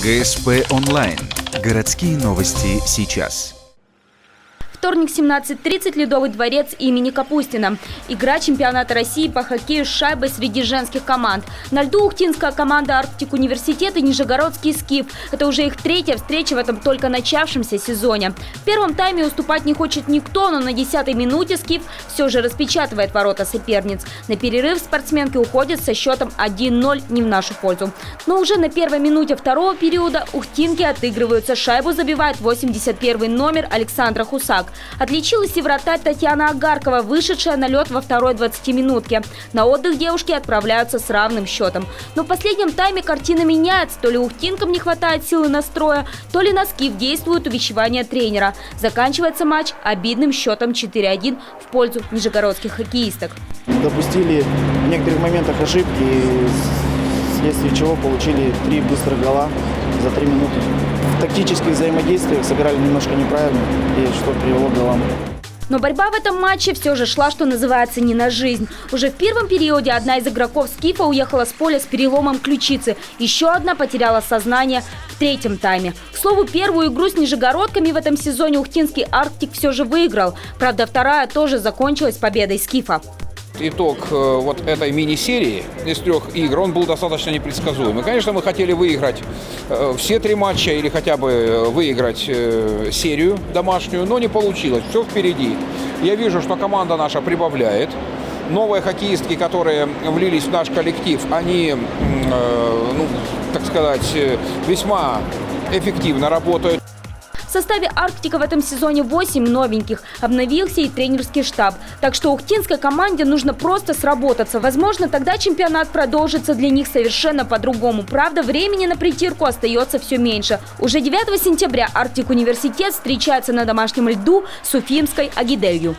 ГСП онлайн. Городские новости сейчас. Вторник, 17:30, Ледовый дворец имени Капустина. Игра чемпионата России по хоккею с шайбой среди женских команд. На льду ухтинская команда «Арктик Университет» и нижегородский «Скиф». Это уже их третья встреча в этом только начавшемся сезоне. В первом тайме уступать не хочет никто, но на 10-й минуте «Скиф» все же распечатывает ворота соперниц. На перерыв спортсменки уходят со счетом 1-0 не в нашу пользу. Но уже на первой минуте второго периода ухтинки отыгрываются. Шайбу забивает 81-й номер Александра Хусак. Отличилась и вратарь Татьяна Агаркова, вышедшая на лед во второй 20-минутке. На отдых девушки отправляются с равным счетом. Но в последнем тайме картина меняется. То ли ухтинкам не хватает силы настроя, то ли на «Скиф» действует увещевание тренера. Заканчивается матч обидным счетом 4-1 в пользу нижегородских хоккеисток. Допустили в некоторых моментах ошибки, вследствие чего получили 3 быстрых гола за 3 минуты. В тактических взаимодействиях сыграли немножко неправильно, и что привело к голам. Но борьба в этом матче все же шла, что называется, не на жизнь. Уже в первом периоде одна из игроков «Скифа» уехала с поля с переломом ключицы. Еще одна потеряла сознание в третьем тайме. К слову, первую игру с нижегородками в этом сезоне ухтинский «Арктик» все же выиграл. Правда, вторая тоже закончилась победой «Скифа». Итог вот этой мини-серии из 3 игр, он был достаточно непредсказуемый. Конечно, мы хотели выиграть все 3 матча или хотя бы выиграть серию домашнюю, но не получилось. Все впереди. Я вижу, что команда наша прибавляет. Новые хоккеистки, которые влились в наш коллектив, они, так сказать, весьма эффективно работают. В составе «Арктика» в этом сезоне 8 новеньких. Обновился и тренерский штаб. Так что ухтинской команде нужно просто сработаться. Возможно, тогда чемпионат продолжится для них совершенно по-другому. Правда, времени на притирку остается все меньше. Уже 9 сентября «Арктик Университет» встречается на домашнем льду с уфимской «Агиделью».